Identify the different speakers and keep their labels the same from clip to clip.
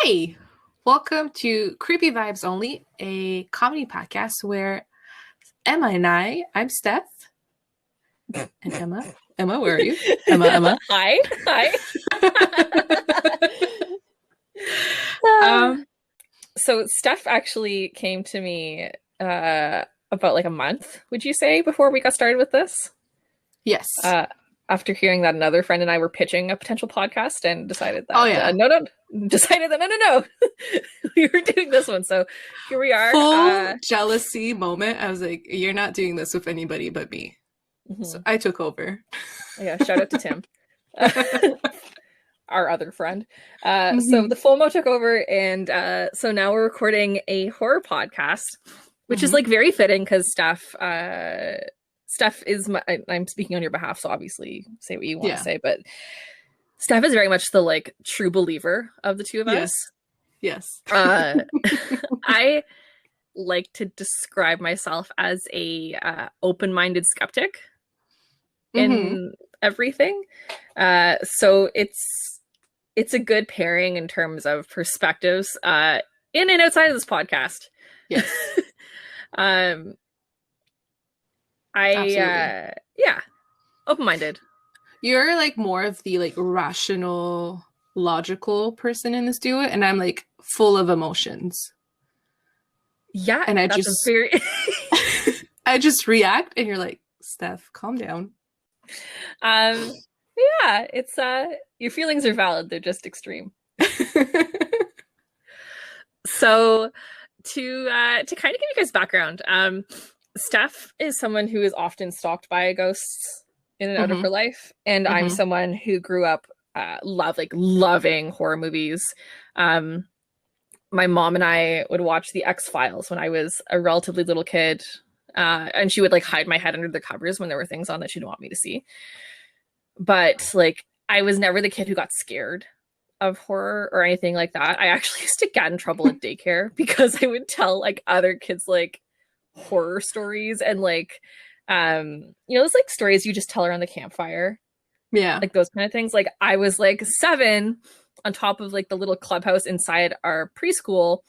Speaker 1: Hi, welcome to Creepy Vibes Only, a comedy podcast where I'm Steph, and Emma, where are you? Emma.
Speaker 2: Hi. So Steph actually came to me about like a month, would you say, before we got started with this?
Speaker 1: Yes.
Speaker 2: After hearing that another friend and I were pitching a potential podcast and decided that no, we were doing this one. So here we are.
Speaker 1: Full jealousy moment. I was like, you're not doing this with anybody but me. Mm-hmm. So I took over.
Speaker 2: Yeah, shout out to Tim. Our other friend. So the FOMO took over, and so now we're recording a horror podcast, which is like very fitting because Steph is I'm speaking on your behalf, so obviously say what you want to say, but Steph is very much the like true believer of the two of us.
Speaker 1: Yes.
Speaker 2: I like to describe myself as a open-minded skeptic in everything. So it's a good pairing in terms of perspectives in and outside of this podcast.
Speaker 1: Yes.
Speaker 2: Open-minded.
Speaker 1: You're like more of the like rational, logical person in this duo, and I'm like full of emotions.
Speaker 2: Yeah,
Speaker 1: and I just react, and you're like, Steph, calm down.
Speaker 2: Yeah, it's your feelings are valid, they're just extreme. So to kind of give you guys background, Steph is someone who is often stalked by ghosts in and out of her life, and I'm someone who grew up loving horror movies. My mom and I would watch the X-Files when I was a relatively little kid, and she would like hide my head under the covers when there were things on that she didn't want me to see. But like, I was never the kid who got scared of horror or anything like that. I actually used to get in trouble at daycare because I would tell like other kids like horror stories and like those like stories you just tell around the campfire, like those kind of things. Like I was like 7 on top of like the little clubhouse inside our preschool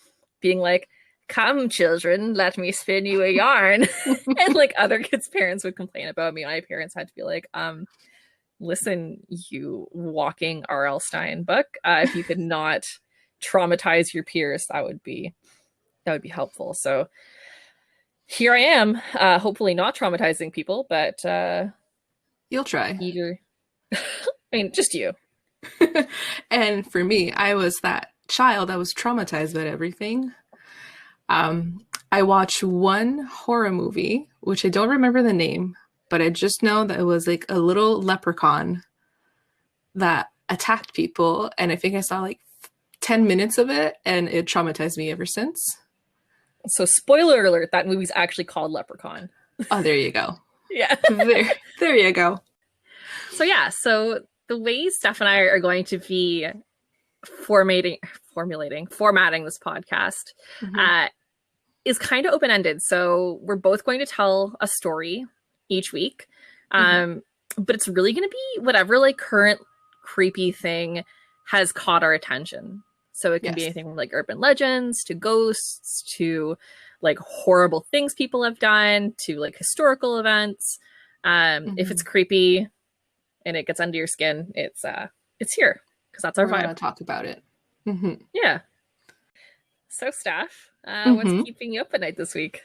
Speaker 2: being like, come children, let me spin you a yarn. And like other kids' parents would complain about me. My parents had to be like, listen, you walking R.L. Stein book, if you could not traumatize your peers, that would be helpful. So here I am, hopefully not traumatizing people, but
Speaker 1: you'll try.
Speaker 2: Eager. I mean, just you.
Speaker 1: And for me, I was that child that was traumatized by everything. I watched one horror movie, which I don't remember the name, but I just know that it was like a little leprechaun that attacked people. And I think I saw like 10 minutes of it, and it traumatized me ever since.
Speaker 2: So spoiler alert, that movie's actually called Leprechaun.
Speaker 1: Oh, there you go.
Speaker 2: Yeah.
Speaker 1: there you go.
Speaker 2: So yeah, so the way Steph and I are going to be formatting this podcast is kind of open-ended. So we're both going to tell a story each week. But it's really going to be whatever like current creepy thing has caught our attention. So it can be anything from like urban legends to ghosts to like horrible things people have done to like historical events. If it's creepy and it gets under your skin, it's here because that's our vibe.
Speaker 1: We're gonna talk about it.
Speaker 2: Yeah. So Steph, what's keeping you up at night this week?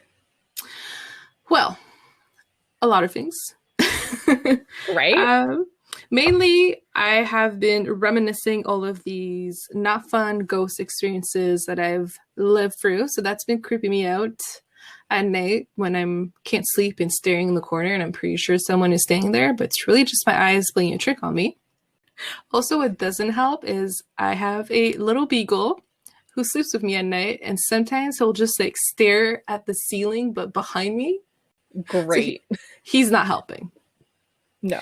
Speaker 1: Well, a lot of things.
Speaker 2: Right?
Speaker 1: Mainly, I have been reminiscing all of these not fun ghost experiences that I've lived through. So that's been creeping me out at night when I can't sleep and staring in the corner, and I'm pretty sure someone is staying there, but it's really just my eyes playing a trick on me. Also, what doesn't help is I have a little beagle who sleeps with me at night, and sometimes he'll just like stare at the ceiling, but behind me.
Speaker 2: Great.
Speaker 1: So he's not helping.
Speaker 2: No.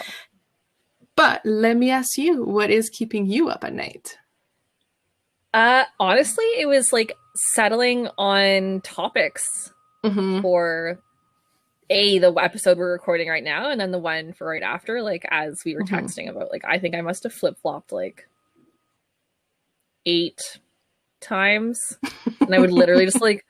Speaker 1: But let me ask you, what is keeping you up at night?
Speaker 2: Honestly, it was like settling on topics for the episode we're recording right now, and then the one for right after. Like as we were texting about, like I think I must have flip-flopped like 8 times. And I would literally just like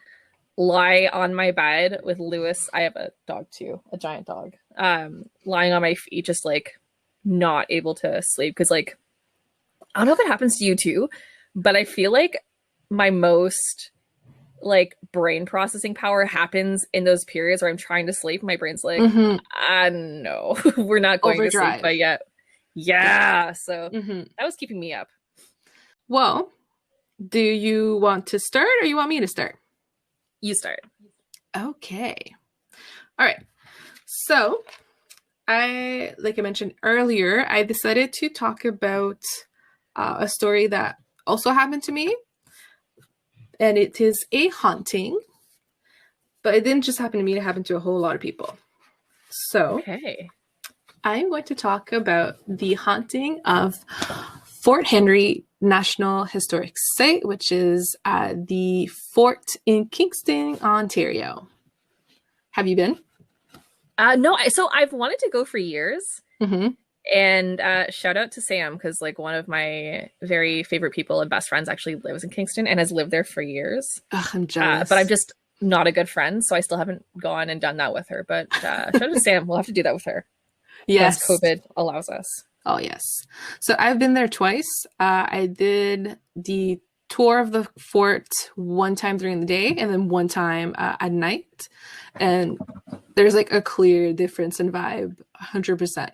Speaker 2: lie on my bed with Lewis. I have a dog too, a giant dog. Lying on my feet, just like not able to sleep. Cause like, I don't know if it happens to you too, but I feel like my most like brain processing power happens in those periods where I'm trying to sleep. My brain's like, no, we're not going to sleep but yet. Yeah. So that was keeping me up.
Speaker 1: Well, do you want to start or you want me to start?
Speaker 2: You start.
Speaker 1: Okay. All right. So like I mentioned earlier, I decided to talk about a story that also happened to me. And it is a haunting. But it didn't just happen to me, it happened to a whole lot of people. So I'm going to talk about the haunting of Fort Henry National Historic Site, which is the fort in Kingston, Ontario. Have you been?
Speaker 2: No, so I've wanted to go for years. And shout out to Sam, because like one of my very favorite people and best friends actually lives in Kingston and has lived there for years.
Speaker 1: Ugh, I'm jealous.
Speaker 2: But I'm just not a good friend, so I still haven't gone and done that with her. But shout out to Sam. We'll have to do that with her.
Speaker 1: Yes.
Speaker 2: Once COVID allows us.
Speaker 1: Oh, yes. So I've been there twice. I did the tour of the fort one time during the day and then one time at night. And there's like a clear difference in vibe, 100%.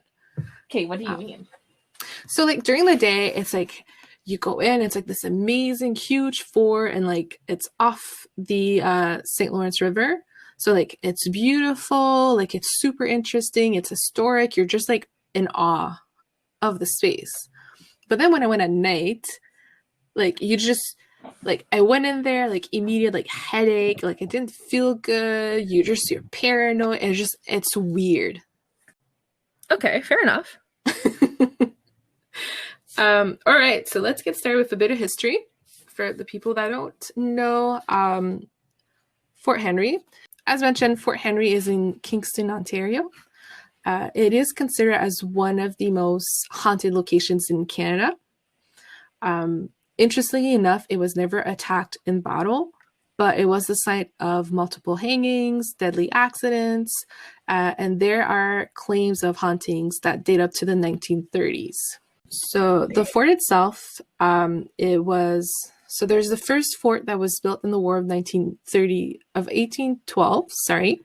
Speaker 2: Okay, what do you mean?
Speaker 1: So like during the day, it's like you go in, it's like this amazing huge fort and like it's off the St. Lawrence River. So like it's beautiful, like it's super interesting, it's historic. You're just like in awe of the space. But then when I went at night, like you just like I went in there like immediate like headache, like it didn't feel good. You're paranoid. And it's weird.
Speaker 2: Okay, fair enough.
Speaker 1: All right, so let's get started with a bit of history for the people that don't know. Fort Henry, as mentioned, Fort Henry is in Kingston, Ontario. It is considered as one of the most haunted locations in Canada. Interestingly enough, it was never attacked in battle, but it was the site of multiple hangings, deadly accidents, and there are claims of hauntings that date up to the 1930s. So the fort itself, there's the first fort that was built in the War of 1812, sorry.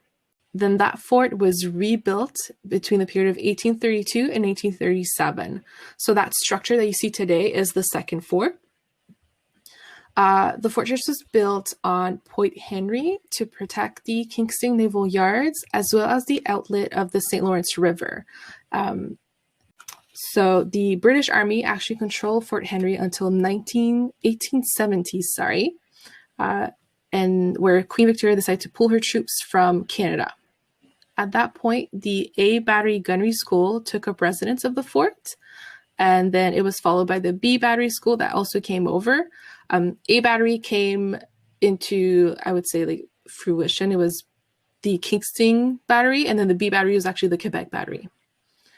Speaker 1: Then that fort was rebuilt between the period of 1832 and 1837. So that structure that you see today is the second fort. The fortress was built on Point Henry to protect the Kingston Naval Yards, as well as the outlet of the St. Lawrence River. So the British Army actually controlled Fort Henry until 1870s, and where Queen Victoria decided to pull her troops from Canada. At that point, the A Battery Gunnery School took up residence of the fort, and then it was followed by the B Battery School that also came over. A Battery came into, I would say, like fruition. It was the Kingston Battery, and then the B Battery was actually the Quebec Battery.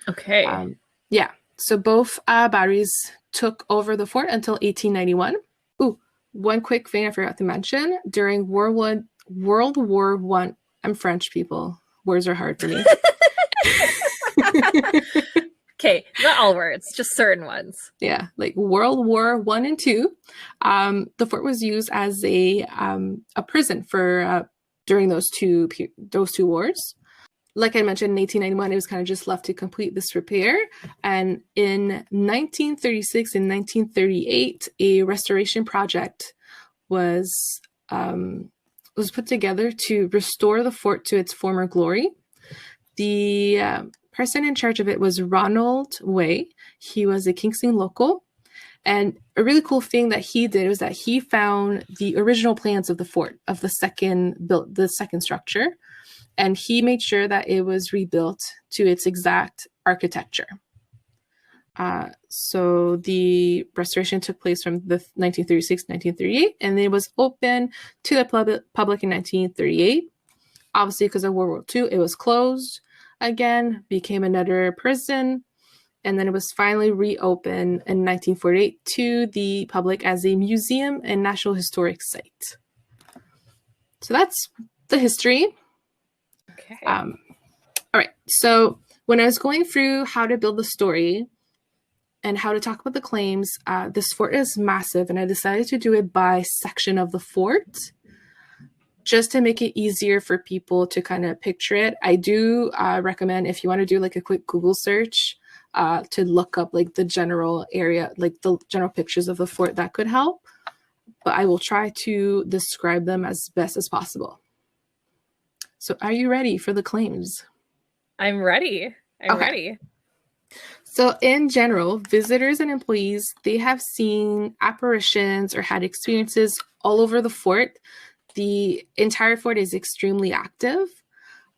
Speaker 2: Okay.
Speaker 1: Yeah, so both batteries took over the fort until 1891. Ooh, one quick thing I forgot to mention. During World War I, I'm French, people. Words are hard for me.
Speaker 2: Okay, not all words, just certain ones.
Speaker 1: Yeah, like World War I and II. The fort was used as a prison for during those two wars. Like I mentioned, in 1891, it was kind of just left to complete this repair. And in 1936 and 1938, a restoration project was put together to restore the fort to its former glory. The person in charge of it was Ronald Way. He was a Kingston local. And a really cool thing that he did was that he found the original plans of the fort, of the second structure. And he made sure that it was rebuilt to its exact architecture. So the restoration took place from the 1936 to 1938, and it was open to the public in 1938. Obviously, because of World War II, it was closed again, became another prison. and then it was finally reopened in 1948 to the public as a museum and National Historic Site. So that's the history.
Speaker 2: Okay.
Speaker 1: All right. So when I was going through how to build the story and how to talk about the claims, this fort is massive, and I decided to do it by section of the fort just to make it easier for people to kind of picture it. I do recommend, if you want to do like a quick Google search, to look up like the general area, like the general pictures of the fort, that could help. But I will try to describe them as best as possible. So are you ready for the claims?
Speaker 2: I'm ready. I'm ready.
Speaker 1: So in general, visitors and employees, they have seen apparitions or had experiences all over the fort. The entire fort is extremely active.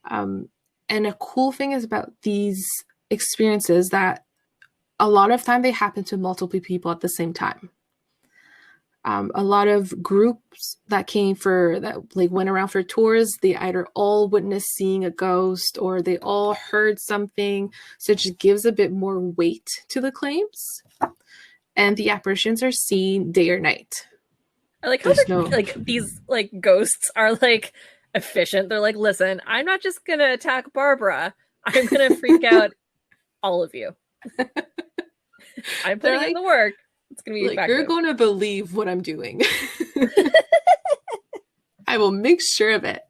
Speaker 1: And a cool thing is about these experiences that a lot of time they happen to multiple people at the same time. A lot of groups that went around for tours, they either all witnessed seeing a ghost or they all heard something. So it just gives a bit more weight to the claims. And the apparitions are seen day or night.
Speaker 2: I like how these like ghosts are like efficient. They're like, listen, I'm not just gonna attack Barbara. I'm gonna freak out all of you. I'm putting in the work. It's gonna be
Speaker 1: like, you're going to believe what I'm doing. I will make sure of it.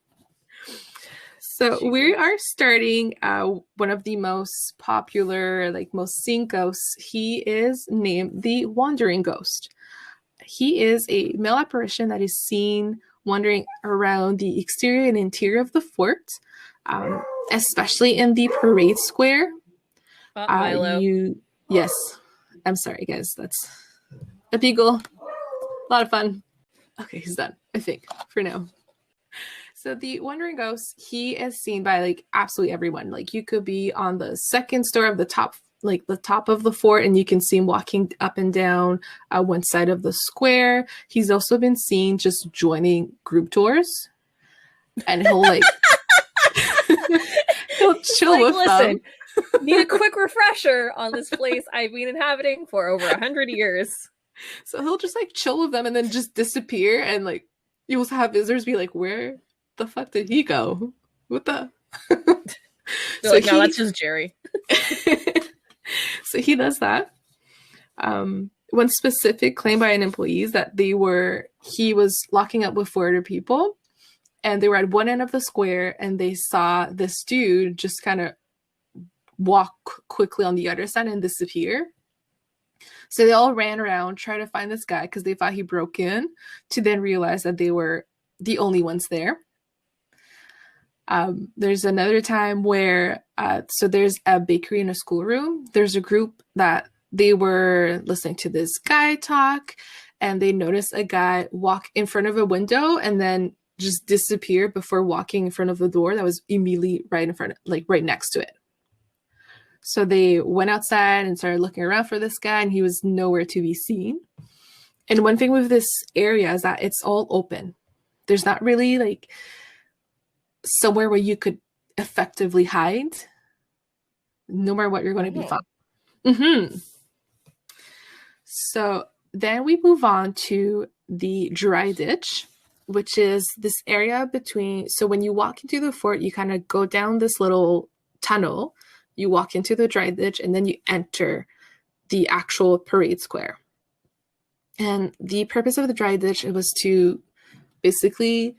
Speaker 1: So we are starting one of the most popular, like most seen ghosts. He is named the Wandering Ghost. He is a male apparition that is seen wandering around the exterior and interior of the fort, especially in the parade square.
Speaker 2: Milo.
Speaker 1: Yes. I'm sorry, guys. That's a beagle. A lot of fun. Okay, he's done, I think, for now. So the Wandering Ghost, he is seen by like absolutely everyone. Like you could be on the second story of the top, like the top of the fort, and you can see him walking up and down one side of the square. He's also been seen just joining group tours, and he'll like he'll chill with them.
Speaker 2: Need a quick refresher on this place I've been inhabiting for over 100 years.
Speaker 1: So he'll just like chill with them and then just disappear, and like you will have visitors be like, "Where the fuck did he go? What the?"
Speaker 2: So like, no, that's just Jerry.
Speaker 1: So he does that. One specific claim by an employee is that he was locking up with 4 other people, and they were at one end of the square, and they saw this dude just kind of walk quickly on the other side and disappear. So they all ran around trying to find this guy because they thought he broke in, to then realize that they were the only ones there. There's another time where, so there's a bakery in a schoolroom. There's a group that they were listening to this guy talk, and they noticed a guy walk in front of a window and then just disappear before walking in front of the door that was immediately right in front, like right next to it. So they went outside and started looking around for this guy, and he was nowhere to be seen. And one thing with this area is that it's all open. There's not really like somewhere where you could effectively hide, no matter what, you're going to be found. Mm-hmm. So then we move on to the dry ditch, which is this area between, so when you walk into the fort, you kind of go down this little tunnel, you walk into the dry ditch, and then you enter the actual parade square. And the purpose of the dry ditch, it was to basically,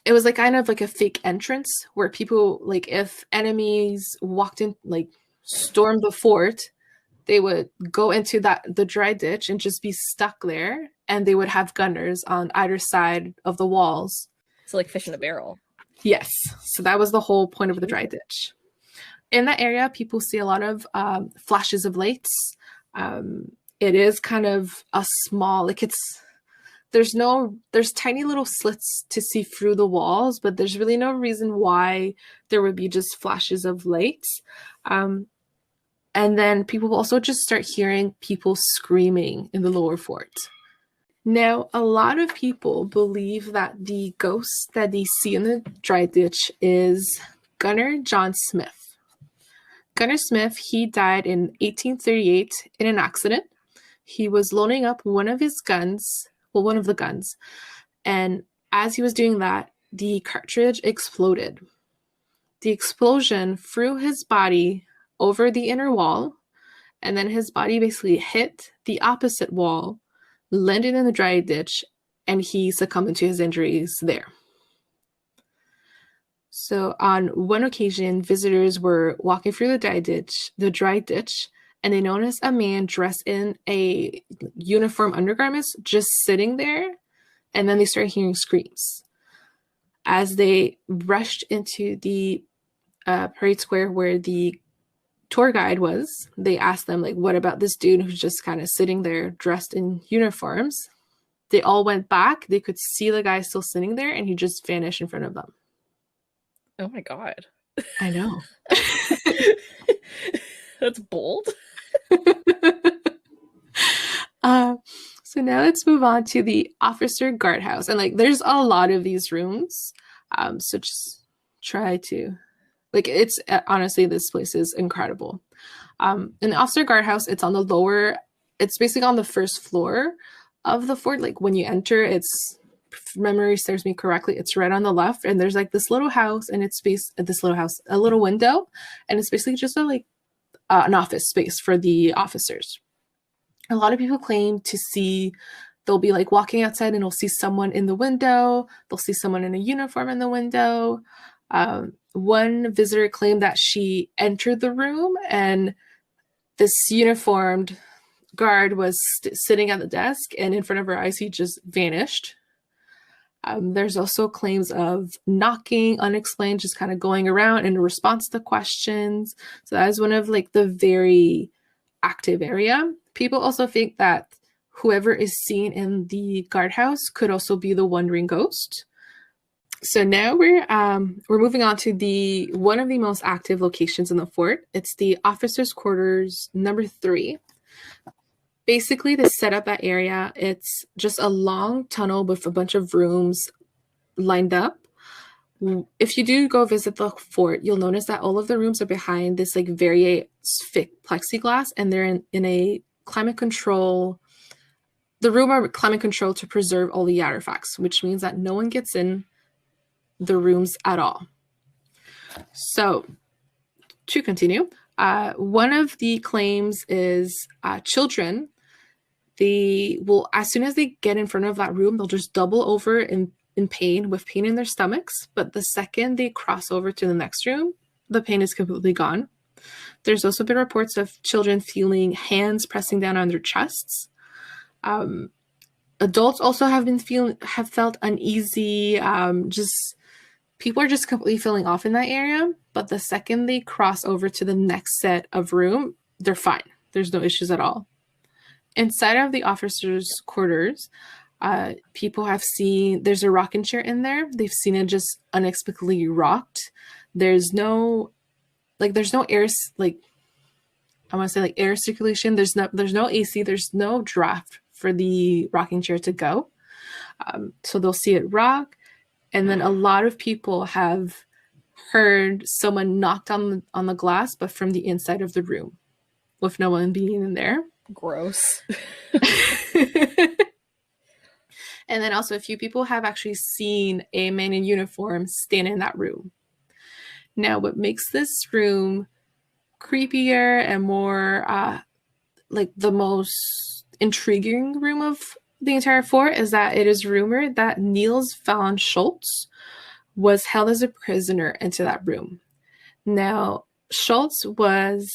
Speaker 1: it was like kind of like a fake entrance where people, like if enemies walked in, like stormed the fort, they would go into the dry ditch and just be stuck there, and they would have gunners on either side of the walls.
Speaker 2: So like fish in a barrel.
Speaker 1: Yes. So that was the whole point of the dry ditch. In that area, people see a lot of flashes of lights. It is kind of a small, like there's tiny little slits to see through the walls, but there's really no reason why there would be just flashes of lights. And then people will also just start hearing people screaming in the lower fort. Now, a lot of people believe that the ghost that they see in the dry ditch is Gunner John Smith. Gunnar Smith, he died in 1838 in an accident. He was loading up one of his guns, well, one of the guns, and as he was doing that, the cartridge exploded. The explosion threw his body over the inner wall, and then his body basically hit the opposite wall, landed in the dry ditch, and he succumbed to his injuries there. So on one occasion, visitors were walking through the dry ditch, and they noticed a man dressed in a uniform undergarments just sitting there, and then they started hearing screams. As they rushed into the parade square where the tour guide was, they asked them, like, what about this dude who's just kind of sitting there dressed in uniforms? They all went back. They could see the guy still sitting there, and he just vanished in front of them.
Speaker 2: Oh my God.
Speaker 1: I know.
Speaker 2: That's bold.
Speaker 1: So now let's move on to the officer guardhouse. And like, there's a lot of these rooms. So just try to, like, it's honestly, this place is incredible. In the officer guardhouse, it's on the lower, it's basically on the first floor of the fort. Like when you enter, it's, if memory serves me correctly, it's right on the left, and there's like this little house, and it's a little window, and it's basically just an office space for the officers. A lot of people claim to see, they'll be like walking outside and they'll see someone in the window, they'll see someone in a uniform in the window. One visitor claimed that she entered the room and this uniformed guard was sitting at the desk, and in front of her eyes he just vanished. There's also claims of knocking, unexplained, just kind of going around in response to questions. So that is one of like the very active area. People also think that whoever is seen in the guardhouse could also be the wandering ghost. So now we're moving on to one of the most active locations in the fort. It's the officers' quarters number 3. Basically, to set up that area, it's just a long tunnel with a bunch of rooms lined up. If you do go visit the fort, you'll notice that all of the rooms are behind this like very thick plexiglass, and they're in a climate control. The room are climate controlled to preserve all the artifacts, which means that no one gets in the rooms at all. So, to continue, one of the claims is children. They will, as soon as they get in front of that room, they'll just double over in pain, with pain in their stomachs. But the second they cross over to the next room, the pain is completely gone. There's also been reports of children feeling hands pressing down on their chests. Adults also have felt uneasy. People are just completely feeling off in that area. But the second they cross over to the next set of room, they're fine. There's no issues at all. Inside of the officers' quarters, people have seen there's a rocking chair in there. They've seen it just unexpectedly rocked. There's no air, like I want to say like air circulation. There's no AC. There's no draft for the rocking chair to go. So they'll see it rock, and then a lot of people have heard someone knocked on the glass, but from the inside of the room, with no one being in there.
Speaker 2: Gross.
Speaker 1: And then also a few people have actually seen a man in uniform stand in that room. Now, what makes this room creepier and more like the most intriguing room of the entire fort is that it is rumored that Niels von Schultz was held as a prisoner into that room. Now, Schultz was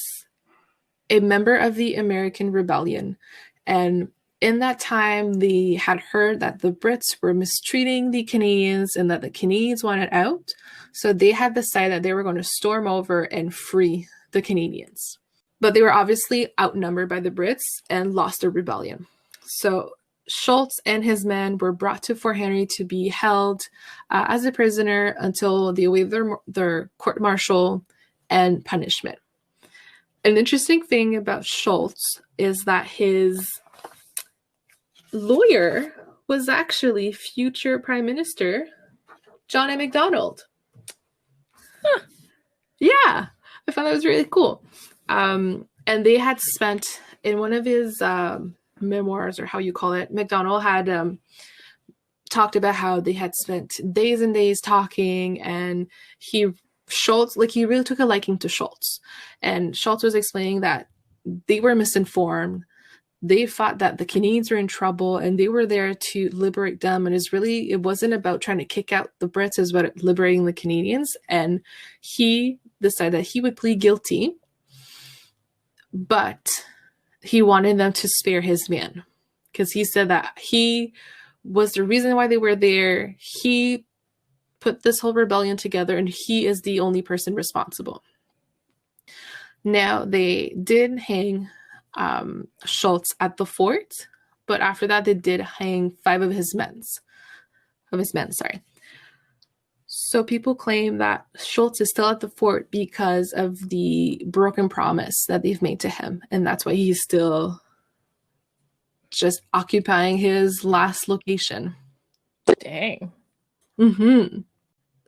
Speaker 1: a member of the American Rebellion, and in that time, they had heard that the Brits were mistreating the Canadians and that the Canadians wanted out. So they had decided that they were going to storm over and free the Canadians. But they were obviously outnumbered by the Brits and lost their rebellion. So Schultz and his men were brought to Fort Henry to be held as a prisoner until they await their court-martial and punishment. An interesting thing about Schultz is that his lawyer was actually future Prime Minister John A. Macdonald. Huh. Yeah. I found that was really cool. And they had spent in one of his memoirs, or how you call it, McDonald had talked about how they had spent days and days talking, and Schultz, like, he really took a liking to Schultz. And Schultz was explaining that they were misinformed. They thought that the Canadians were in trouble and they were there to liberate them. And it wasn't about trying to kick out the Brits, it was about liberating the Canadians. And he decided that he would plead guilty, but he wanted them to spare his man, because he said that he was the reason why they were there. He put this whole rebellion together and he is the only person responsible. Now, they did hang Schultz at the fort, but after that they did hang 5 of his men. So people claim that Schultz is still at the fort because of the broken promise that they've made to him, and that's why he's still just occupying his last location.
Speaker 2: Dang.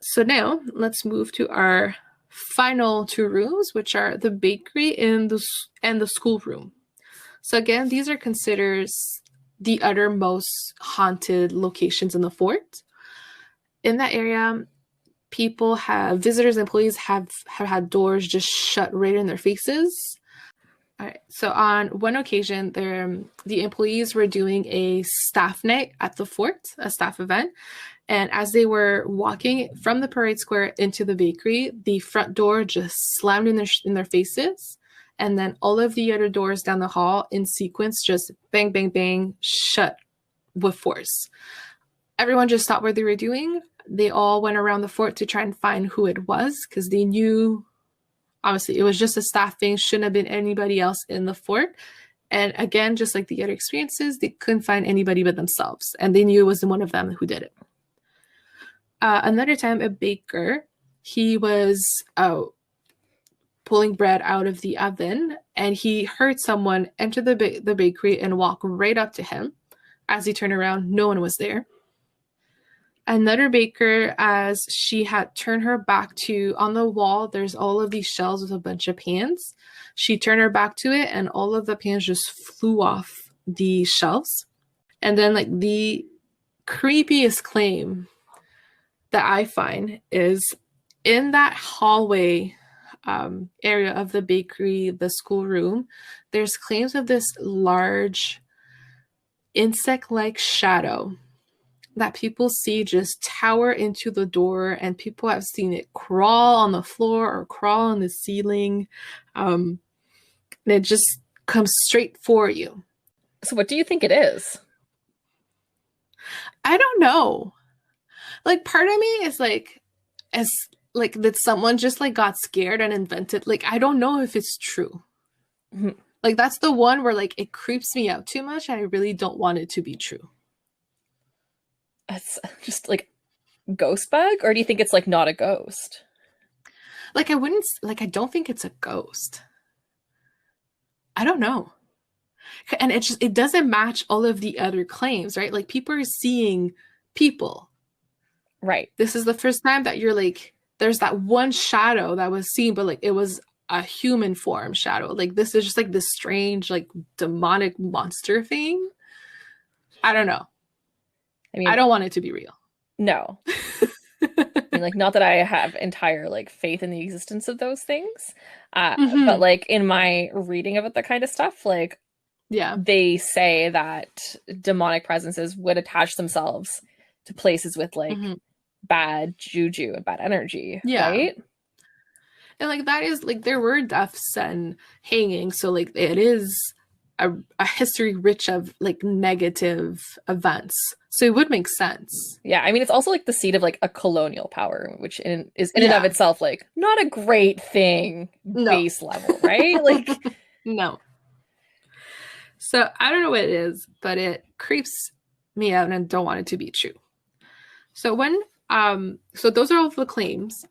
Speaker 1: So now let's move to our final 2 rooms, which are the bakery and the schoolroom. So again, these are considered the uttermost haunted locations in the fort. In that area, visitors, employees have had doors just shut right in their faces. All right. So on one occasion, the employees were doing a staff night at the fort, a staff event. And as they were walking from the parade square into the bakery, the front door just slammed in their faces. And then all of the other doors down the hall in sequence just bang, bang, bang, shut with force. Everyone just stopped what they were doing. They all went around the fort to try and find who it was, because they knew, obviously, it was just a staff thing, shouldn't have been anybody else in the fort. And again, just like the other experiences, they couldn't find anybody but themselves. And they knew it was one of them who did it. Another time, a baker, he was pulling bread out of the oven, and he heard someone enter the bakery and walk right up to him. As he turned around, no one was there. Another baker, as she had turned her back to, on the wall, there's all of these shelves with a bunch of pans. She turned her back to it, and all of the pans just flew off the shelves. And then, like, the creepiest claim that I find is in that hallway area of the bakery, the schoolroom, there's claims of this large insect-like shadow that people see just tower into the door, and people have seen it crawl on the floor or crawl on the ceiling. And it just comes straight for you.
Speaker 2: So what do you think it is?
Speaker 1: I don't know. Like, part of me is like, that someone just like got scared and invented, like, I don't know if it's true.
Speaker 2: Mm-hmm.
Speaker 1: Like, that's the one where, like, it creeps me out too much. I really don't want it to be true.
Speaker 2: It's just like ghost bug, or do you think it's like not a ghost?
Speaker 1: Like, I don't think it's a ghost. I don't know. And it doesn't match all of the other claims, right? Like, people are seeing people.
Speaker 2: Right.
Speaker 1: This is the first time that you're like, there's that one shadow that was seen, but like it was a human form shadow. Like, this is just like this strange, like, demonic monster thing. I don't know. I mean, I don't want it to be real.
Speaker 2: No. I mean, like, not that I have entire like faith in the existence of those things, but like in my reading about that kind of stuff, like,
Speaker 1: yeah,
Speaker 2: they say that demonic presences would attach themselves to places with like bad juju and bad energy, right?
Speaker 1: And like, that is like, there were deaths and hangings, so like it is a history rich of like negative events, so it would make sense.
Speaker 2: Yeah, I mean, it's also like the seat of like a colonial power, which is in and of itself like not a great thing. Base level, right? Like,
Speaker 1: no. So I don't know what it is, but it creeps me out and I don't want it to be true. So so those are all of the claims.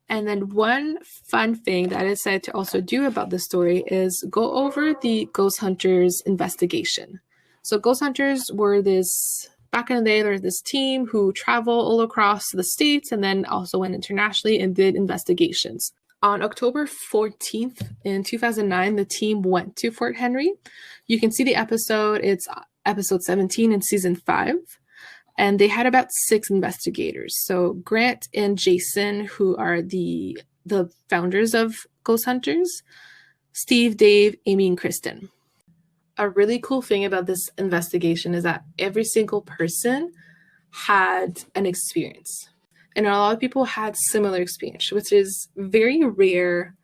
Speaker 1: And then one fun thing that I decided to also do about this story is go over the ghost hunters investigation. So ghost hunters were back in the day, there was this team who travel all across the states and then also went internationally and did investigations on October 14th in 2009, the team went to Fort Henry. You can see the episode. It's episode 17 in season 5. And they had about 6 investigators. So Grant and Jason, who are the founders of Ghost Hunters, Steve, Dave, Amy, and Kristen. A really cool thing about this investigation is that every single person had an experience. And a lot of people had similar experience, which is very rare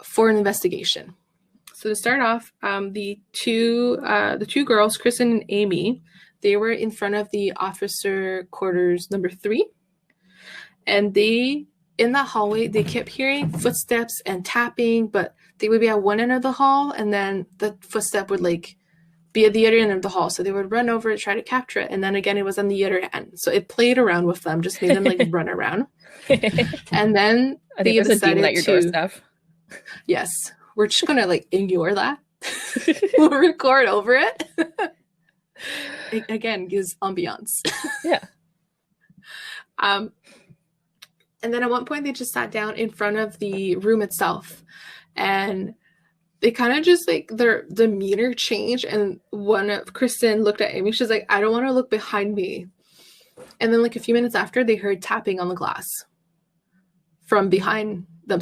Speaker 1: for an investigation. So to start off, the two girls, Kristen and Amy, they were in front of the officer quarters number 3. And in that hallway, they kept hearing footsteps and tapping, but they would be at one end of the hall, and then the footstep would be at the other end of the hall. So they would run over and try to capture it. And then again, it was on the other end. So it played around with them, just made them run around. And then
Speaker 2: I think there's a demon at your door, Steph.
Speaker 1: Yes. We're just going to ignore that. We'll record over it. It again gives ambiance.
Speaker 2: Yeah.
Speaker 1: And then at one point they just sat down in front of the room itself, and they kind of just their demeanor changed. And one of Kristen looked at Amy. She's like, I don't want to look behind me. And then a few minutes after, they heard tapping on the glass from behind them.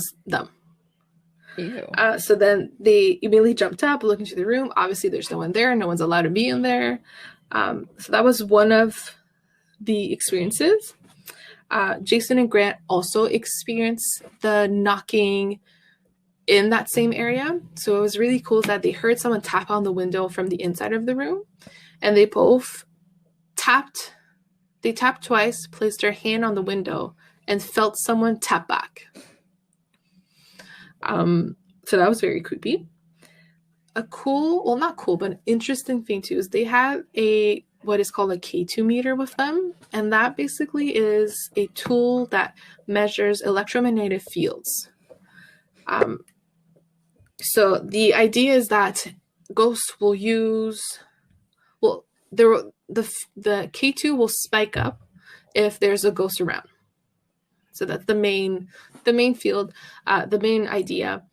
Speaker 2: Ew.
Speaker 1: So then they immediately jumped up, looked into the room. Obviously, there's no one there. No one's allowed to be in there. So that was one of the experiences. Jason and Grant also experienced the knocking in that same area. So it was really cool that they heard someone tap on the window from the inside of the room, and they both tapped. They tapped twice, placed their hand on the window, and felt someone tap back. So that was very creepy. A cool, well, not cool, but an interesting thing too is they have what is called a K2 meter with them. And that basically is a tool that measures electromagnetic fields. So the idea is that ghosts will the K2 will spike up if there's a ghost around. So that's the main field, the main idea.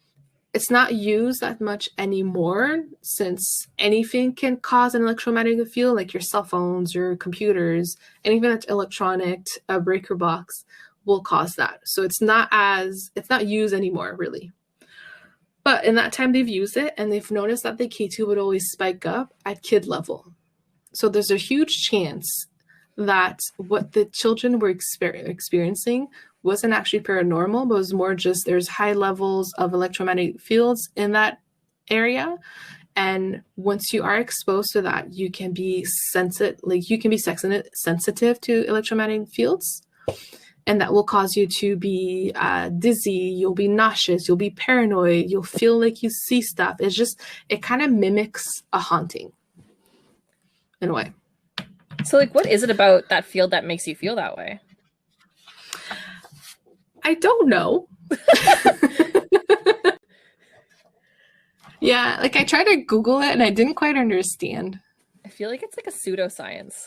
Speaker 1: It's not used that much anymore, since anything can cause an electromagnetic field, like your cell phones, your computers, anything that's electronic, a breaker box will cause that. So it's not used anymore, really. But in that time they've used it, and they've noticed that the K2 would always spike up at kid level. So there's a huge chance that what the children were experiencing wasn't actually paranormal, but was more just there's high levels of electromagnetic fields in that area. And once you are exposed to that, you can be sensitive to electromagnetic fields. And that will cause you to be dizzy, you'll be nauseous, you'll be paranoid, you'll feel like you see stuff. It kind of mimics a haunting in a way.
Speaker 2: So what is it about that field that makes you feel that way?
Speaker 1: I don't know. Yeah, I tried to Google it and I didn't quite understand.
Speaker 2: I feel like it's a pseudoscience.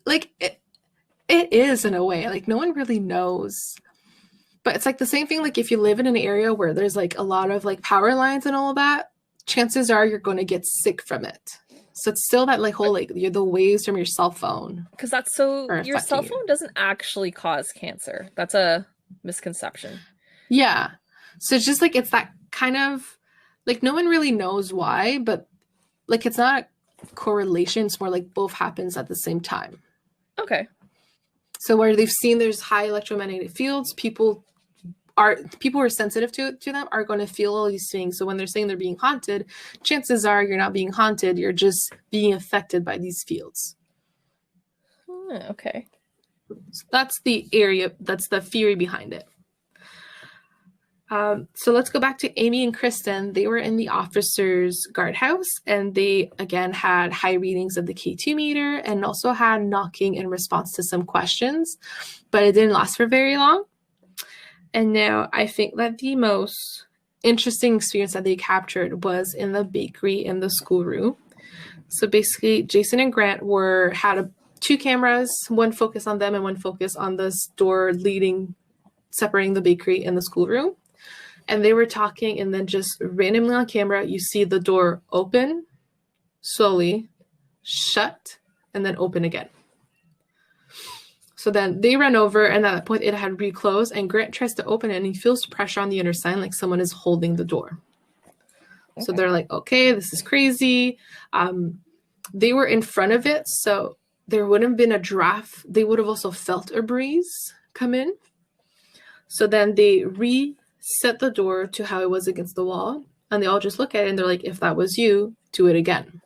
Speaker 1: It is in a way. No one really knows. But it's the same thing, if you live in an area where there's a lot of power lines and all of that, chances are you're going to get sick from it. So it's still that whole you're the waves from your cell phone.
Speaker 2: Because that's your cell phone doesn't actually cause cancer. That's a misconception.
Speaker 1: Yeah. So it's just it's that kind of no one really knows why, but it's not a correlation. It's more both happens at the same time.
Speaker 2: Okay.
Speaker 1: So where they've seen there's high electromagnetic fields, people who are sensitive to them are going to feel all these things. So when they're saying they're being haunted, chances are you're not being haunted. You're just being affected by these fields.
Speaker 2: Okay.
Speaker 1: So that's the theory behind it. So let's go back to Amy and Kristen. They were in the officer's guardhouse, and they, again, had high readings of the K2 meter and also had knocking in response to some questions, but it didn't last for very long. And now I think that the most interesting experience that they captured was in the bakery in the schoolroom. So basically, Jason and Grant had 2 cameras, one focused on them and one focused on the store leading separating the bakery and the schoolroom. And they were talking, and then just randomly on camera, you see the door open, slowly, shut, and then open again. So then they run over, and at that point it had reclosed, and Grant tries to open it, and he feels pressure on the other side, like someone is holding the door. Okay. So they're like, okay, this is crazy. They were in front of it, so there wouldn't have been a draft. They would have also felt a breeze come in. So then they reset the door to how it was against the wall, and they all just look at it, and they're like, if that was you, do it again.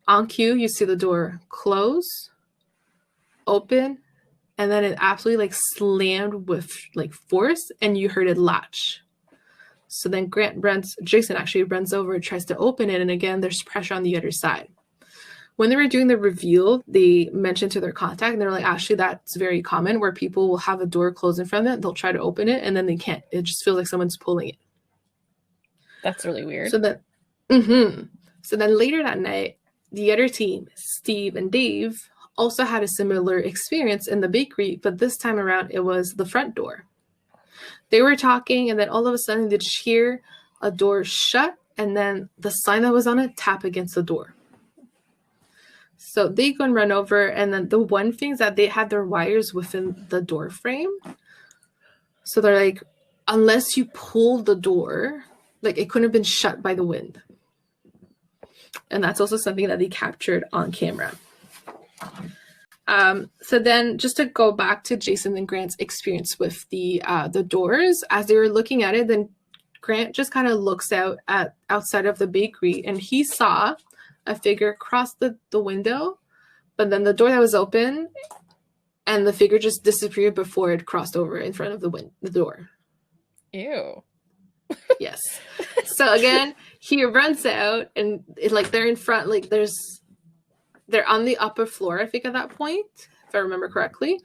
Speaker 1: On cue, you see the door close, open, and then it absolutely like slammed with like force, and you heard it latch. So then Jason actually runs over and tries to open it, and again there's pressure on the other side. When they were doing the reveal, they mentioned to their contact, and they're like, actually that's very common, where people will have a door closed in front of it, they'll try to open it, and then they can't. It just feels like someone's pulling it.
Speaker 2: That's really weird.
Speaker 1: So then later that night, the other team, Steve and Dave, also had a similar experience in the bakery, but this time around it was the front door. They were talking, and then all of a sudden they'd hear a door shut, and then the sign that was on it tap against the door. So they go and run over, and then the one thing is that they had their wires within the door frame. So they're like, unless you pull the door, like it couldn't have been shut by the wind. And that's also something that they captured on camera. So then just to go back to Jason and Grant's experience with the doors, as they were looking at it, then Grant just kind of looks out at outside of the bakery, and he saw a figure cross the window, but then the door that was open, and the figure just disappeared before it crossed over in front of the door.
Speaker 2: Ew.
Speaker 1: Yes. So again, he runs out, and they're in front, like they're on the upper floor, I think, at that point, if I remember correctly.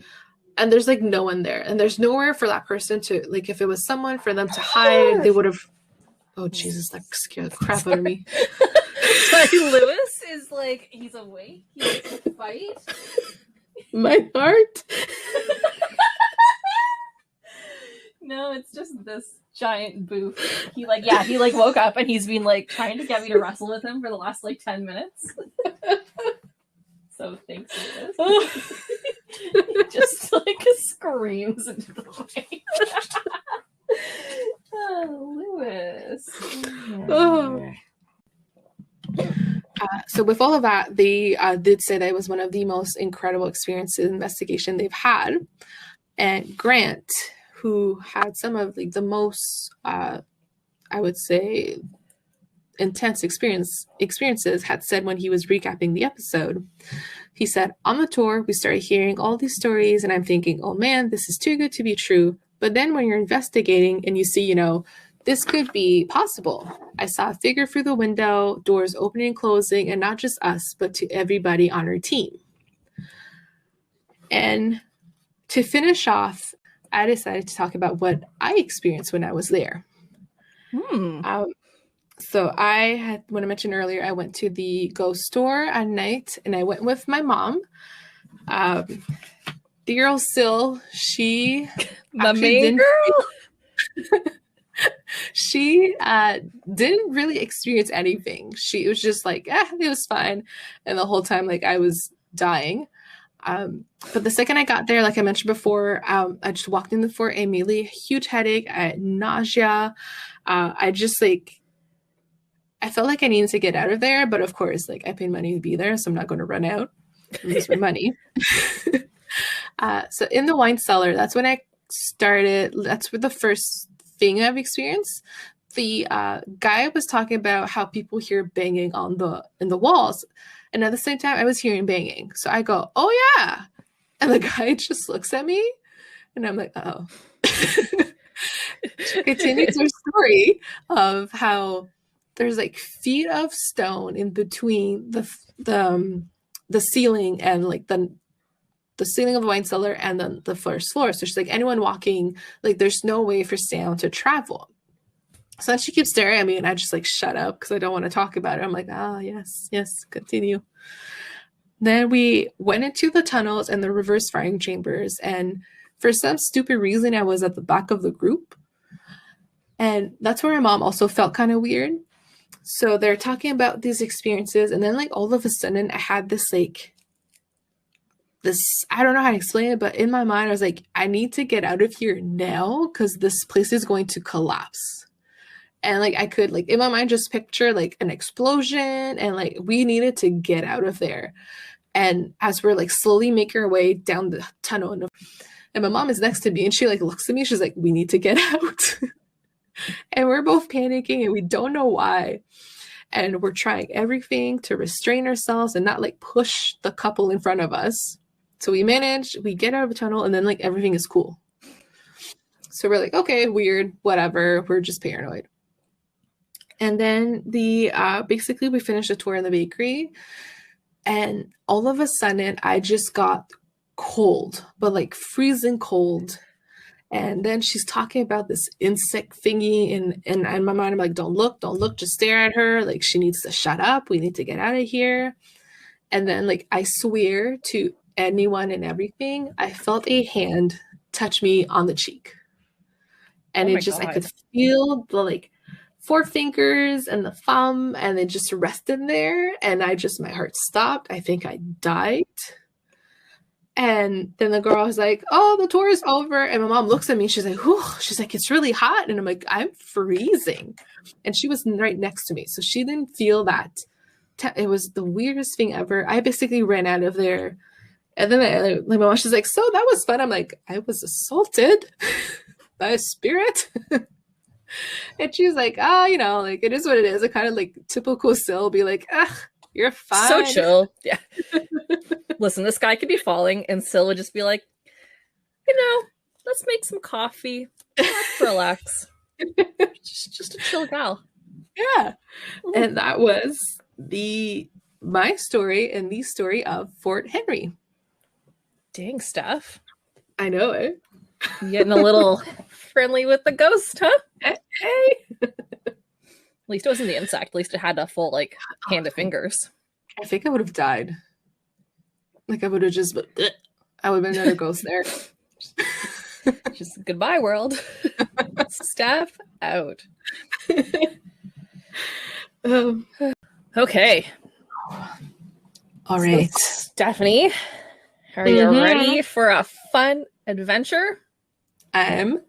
Speaker 1: And there's like no one there. And there's nowhere for that person to, like, if it was someone for them to hide, they would have. Oh, Jesus, that scared the crap out of me.
Speaker 2: Lewis is like, he's awake. He wants to fight.
Speaker 1: My heart.
Speaker 2: No, it's just this giant boof. He woke up, and he's been like trying to get me to wrestle with him for the last like 10 minutes. So thanks, Lewis. He just like screams into the mic. Oh, Lewis.
Speaker 1: Oh. So with all of that, they did say that it was one of the most incredible experiences investigation they've had. And Grant, who had some of like the most, I would say, intense experiences, had said when he was recapping the episode, he said, on the tour, we started hearing all these stories, and I'm thinking, oh man, this is too good to be true. But then when you're investigating and you see, this could be possible. I saw a figure through the window, doors opening and closing, and not just us, but to everybody on our team. And to finish off, I decided to talk about what I experienced when I was there. So when I mentioned earlier, I went to the ghost store at night, and I went with my mom. The girl Sil, she
Speaker 2: the main girl.
Speaker 1: She didn't really experience anything. It was just like, it was fine. And the whole time, like, I was dying. But the second I got there, like I mentioned before, I just walked in for immediately huge headache, I had nausea. I felt like I needed to get out of there, but of course, like, I paid money to be there, so I'm not going to run out. Lose my money. So in the wine cellar, that's when I started. That's the first thing I've experienced. The guy was talking about how people hear banging in the walls, and at the same time, I was hearing banging. So I go, "Oh yeah," and the guy just looks at me, and I'm like, "Oh." She continues her story of how there's like feet of stone in between the ceiling and like the ceiling of the wine cellar and then the first floor. So she's like, anyone walking, like, there's no way for sound to travel. So then she keeps staring at me, and I just like shut up because I don't want to talk about it. I'm like, yes, continue. Then we went into the tunnels and the reverse firing chambers, and For some stupid reason, I was at the back of the group. And that's where my mom also felt kind of weird. So they're talking about these experiences. And then like all of a sudden I had this like, I don't know how to explain it, but in my mind, I was like, I need to get out of here now because this place is going to collapse. And like I could like in my mind just picture like an explosion and like we needed to get out of there. And as we're like slowly making our way down the tunnel, and my mom is next to me and she like looks at me, she's like, we need to get out. And we're both panicking and we don't know why. And we're trying everything to restrain ourselves and not like push the couple in front of us. So we get out of the tunnel, and then like everything is cool. So we're like, okay, weird, whatever. We're just paranoid. And then basically we finished the tour in the bakery, and all of a sudden I just got cold, but like freezing cold. And then she's talking about this insect thingy, and in my mind I'm like, don't look, just stare at her. Like she needs to shut up. We need to get out of here. And then like I swear to anyone and everything, I felt a hand touch me on the cheek. And it just, God. I could feel the like forefingers and the thumb, and it just rested there. And my heart stopped. I think I died. And then the girl was like, oh, the tour is over. And my mom looks at me. She's like, whew. She's like, it's really hot. And I'm like, I'm freezing. And she was right next to me. So she didn't feel that. It was the weirdest thing ever. I basically ran out of there. And then my mom, she's like, so that was fun. I'm like, I was assaulted by a spirit. And she's like, like, it is what it is. I kind of like typical Sil be like, you're fine.
Speaker 2: So chill. Yeah. Listen, this guy could be falling, and Sil would just be like, let's make some coffee. Let's relax. just a chill gal.
Speaker 1: Yeah. And that was my story and the story of Fort Henry.
Speaker 2: Dang, Steph.
Speaker 1: I know it.
Speaker 2: Getting a little friendly with the ghost, huh?
Speaker 1: Hey.
Speaker 2: At least it wasn't the insect. At least it had a full like hand of fingers.
Speaker 1: I think I would have died. Like I would have just, I would have been another ghost there.
Speaker 2: Just goodbye, world. Steph out. Okay.
Speaker 1: All right.
Speaker 2: So, Stephanie, are you ready for a fun adventure?
Speaker 1: I'm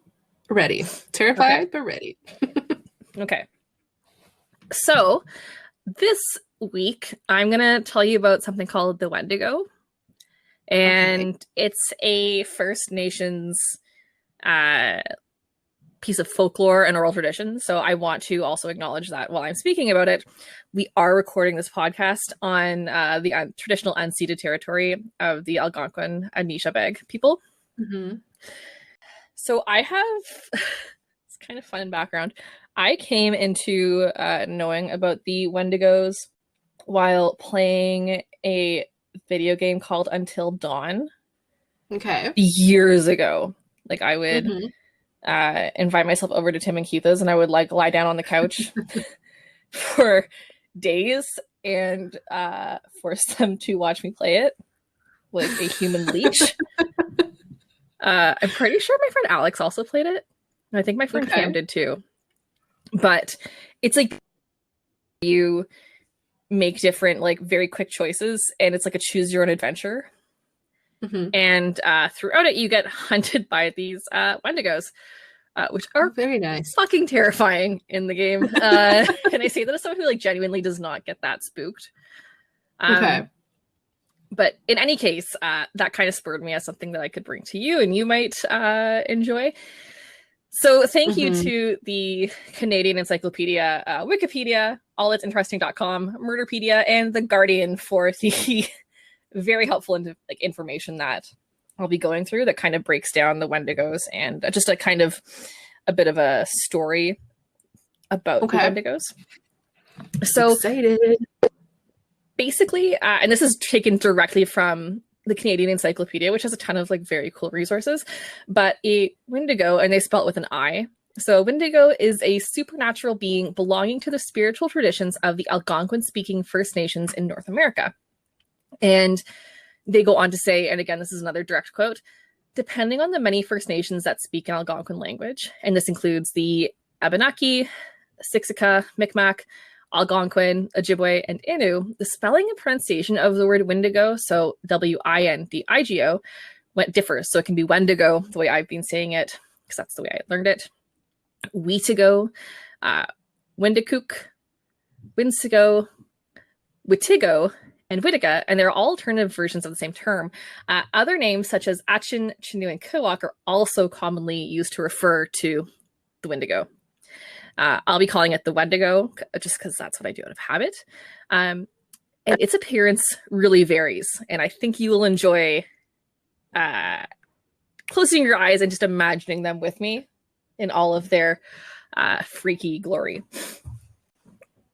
Speaker 1: ready. Terrified, but ready.
Speaker 2: Okay. So this week, I'm going to tell you about something called the Wendigo. And it's a First Nations piece of folklore and oral tradition. So I want to also acknowledge that while I'm speaking about it, we are recording this podcast on the traditional unceded territory of the Algonquin Anishinaabe people. Mm-hmm. So I have, it's kind of fun background. I came into knowing about the Wendigos while playing a video game called Until Dawn.
Speaker 1: Okay.
Speaker 2: Years ago. Like I would invite myself over to Tim and Keitha's, and I would like lie down on the couch for days and force them to watch me play it like a human leech. I'm pretty sure my friend Alex also played it. And I think my friend Cam did too. But it's like you make different like very quick choices, and it's like a choose your own adventure. And throughout it you get hunted by these Wendigos, which are
Speaker 1: very nice,
Speaker 2: fucking terrifying in the game. And I say that as someone who like genuinely does not get that spooked. But in any case, that kind of spurred me as something that I could bring to you and you might enjoy. So thank you to the Canadian Encyclopedia, Wikipedia, allit'sinteresting.com, Murderpedia, and The Guardian for the very helpful information that I'll be going through that kind of breaks down the Wendigos and just a kind of a bit of a story about the Wendigos. So
Speaker 1: excited.
Speaker 2: Basically, and this is taken directly from the Canadian Encyclopedia, which has a ton of like very cool resources, but a Wendigo, and they spell it with an I. So a Wendigo is a supernatural being belonging to the spiritual traditions of the Algonquin-speaking First Nations in North America. And they go on to say, and again, this is another direct quote, depending on the many First Nations that speak an Algonquin language, and this includes the Abenaki, Siksika, Mi'kmaq, Algonquin, Ojibwe, and Innu, the spelling and pronunciation of the word Wendigo, so Windigo, differs. So it can be Wendigo, the way I've been saying it, because that's the way I learned it. Wetigo, Windikook, Winsigo, Witigo, and Witiga, and they're all alternative versions of the same term. Other names such as Achin, Chinu, and Kiwak are also commonly used to refer to the Wendigo. I'll be calling it the Wendigo just because that's what I do out of habit. And its appearance really varies, and I think you will enjoy closing your eyes and just imagining them with me in all of their freaky glory.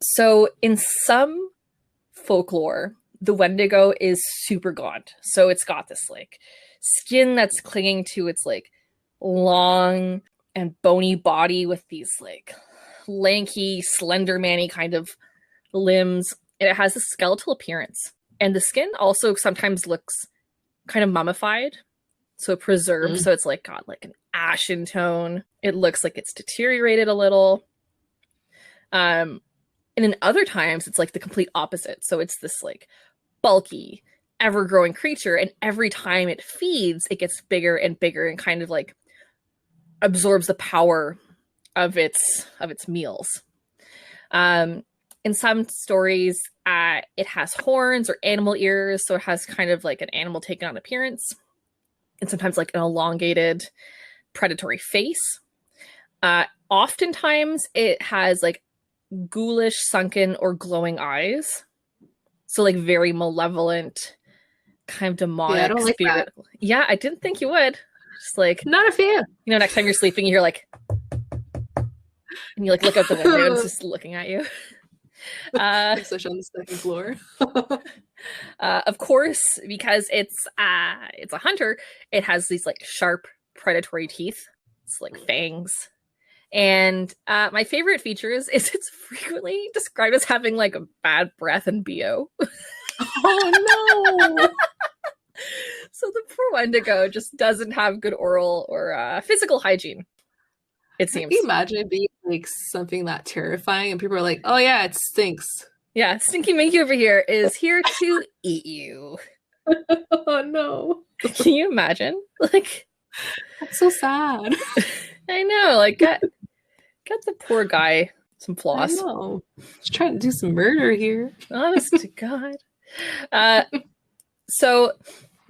Speaker 2: So in some folklore, the Wendigo is super gaunt. So it's got this like skin that's clinging to its like long and bony body with these like lanky, slender man-y kind of limbs. And it has a skeletal appearance. And the skin also sometimes looks kind of mummified. So preserved. So it's like got like an ashen tone. It looks like it's deteriorated a little. And in other times, it's like the complete opposite. So it's this like bulky, ever-growing creature, and every time it feeds, it gets bigger and bigger and kind of like absorbs the power of its meals. In some stories, it has horns or animal ears, so it has kind of like an animal taken on appearance, and sometimes like an elongated predatory face. Oftentimes, it has like ghoulish, sunken, or glowing eyes. So like very malevolent, kind of demonic
Speaker 1: Yeah, I don't like
Speaker 2: spirit.
Speaker 1: that.
Speaker 2: Yeah, I didn't think you would. Just like,
Speaker 1: Not a fan.
Speaker 2: you know, next time you're sleeping, you hear like, and you like look out the window and it's just looking at you.
Speaker 1: Especially on the second floor.
Speaker 2: Of course, because it's a hunter, it has these like sharp predatory teeth. It's like fangs. And my favorite feature is it's frequently described as having like a bad breath and BO.
Speaker 1: Oh no!
Speaker 2: So the poor Wendigo just doesn't have good oral or physical hygiene, it seems.
Speaker 1: Can you imagine it being like something that terrifying and people are like, oh yeah, it stinks.
Speaker 2: Yeah, Stinky Minky over here is here to eat you.
Speaker 1: Oh no.
Speaker 2: Can you imagine? Like,
Speaker 1: that's so sad.
Speaker 2: I know, like get the poor guy some floss.
Speaker 1: I know. Just trying to do some murder here.
Speaker 2: Honest to God. So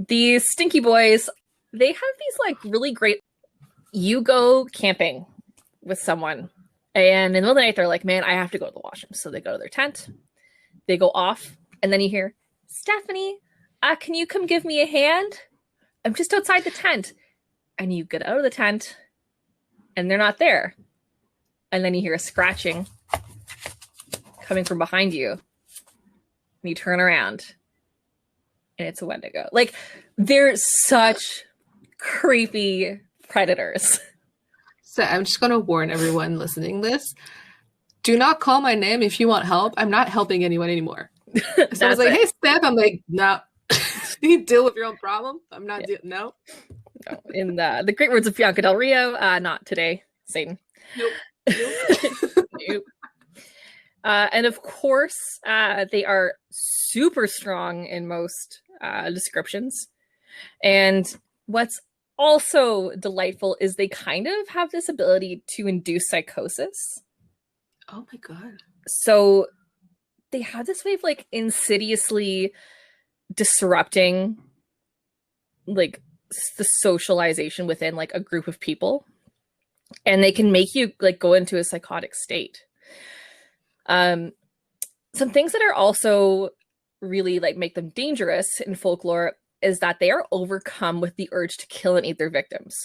Speaker 2: these stinky boys, they have these like really great. You go camping with someone, and in the middle of the night, they're like, "Man, I have to go to the washroom." So they go to their tent. They go off, and then you hear, "Stephanie, can you come give me a hand? I'm just outside the tent." And you get out of the tent, and they're not there. And then you hear a scratching coming from behind you. And you turn around, and it's a Wendigo. Like, they're such creepy predators.
Speaker 1: So I'm just going to warn everyone listening this. Do not call my name if you want help. I'm not helping anyone anymore. So I was like, hey, Steph. I'm like, no. You deal with your own problem. I'm not no.
Speaker 2: No. In the great words of Bianca Del Rio, not today, Satan.
Speaker 1: Nope.
Speaker 2: Nope. And of course, they are super strong in most descriptions. And what's also delightful is they kind of have this ability to induce psychosis.
Speaker 1: Oh my God.
Speaker 2: So they have this way of like insidiously disrupting like the socialization within like a group of people, and they can make you like go into a psychotic state. Some things that are also really like make them dangerous in folklore is that they are overcome with the urge to kill and eat their victims.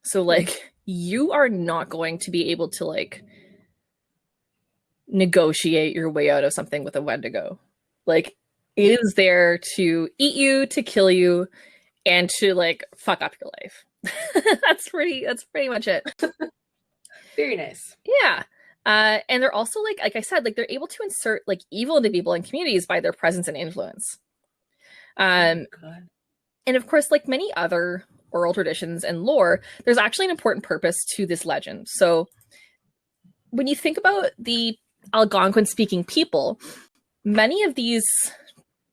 Speaker 2: So like you are not going to be able to like negotiate your way out of something with a Wendigo. Like it is there to eat you, to kill you, and to like fuck up your life. That's pretty much it.
Speaker 1: Very nice.
Speaker 2: Yeah. And they're also like I said, like they're able to insert like evil into people and communities by their presence and influence.
Speaker 1: God.
Speaker 2: And of course, like many other oral traditions and lore, there's actually an important purpose to this legend. So when you think about the Algonquin-speaking people, many of these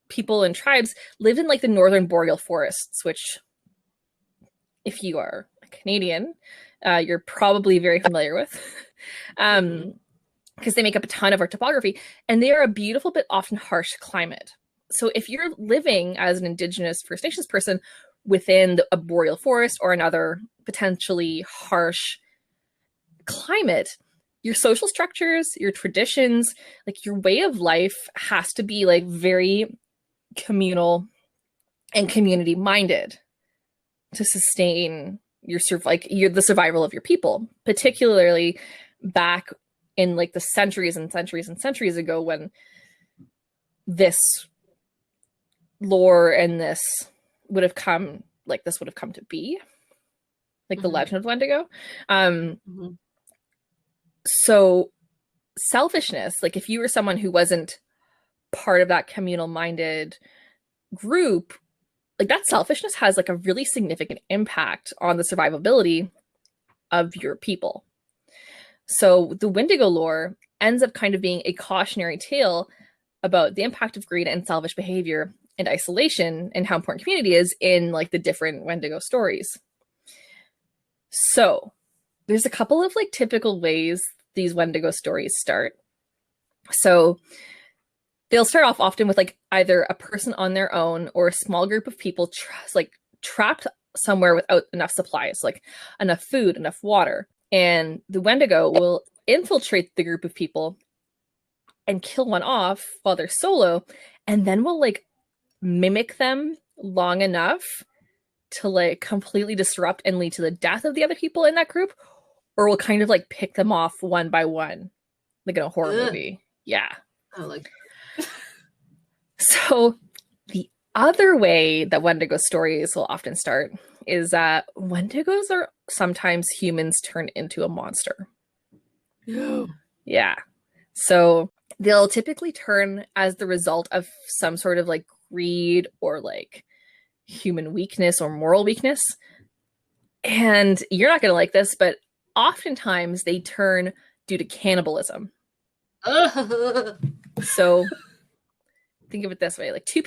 Speaker 2: people and tribes lived in like the northern boreal forests, which, if you are a Canadian, you're probably very familiar with, because they make up a ton of our topography, and they are a beautiful but often harsh climate. So if you're living as an Indigenous First Nations person within a boreal forest or another potentially harsh climate, your social structures, your traditions, like your way of life has to be like very communal and community minded to sustain your the survival of your people, particularly back in like the centuries and centuries and centuries ago, when this lore and this would have come to be, like the legend of Wendigo. So selfishness, like if you were someone who wasn't part of that communal minded group, like that selfishness has like a really significant impact on the survivability of your people. So the Wendigo lore ends up kind of being a cautionary tale about the impact of greed and selfish behavior and isolation and how important community is in like the different Wendigo stories. So there's a couple of like typical ways these Wendigo stories start. So they'll start off often with like either a person on their own or a small group of people trapped somewhere without enough supplies, like enough food, enough water. And the Wendigo will infiltrate the group of people and kill one off while they're solo, and then will like mimic them long enough to like completely disrupt and lead to the death of the other people in that group, or will kind of like pick them off one by one, like in a horror movie. Yeah.
Speaker 1: Oh, like.
Speaker 2: So the other way that Wendigo stories will often start is that Wendigos are sometimes humans turned into a monster. Yeah. So they'll typically turn as the result of some sort of like greed or like human weakness or moral weakness. And you're not going to like this, but oftentimes they turn due to cannibalism. So think of it this way, like two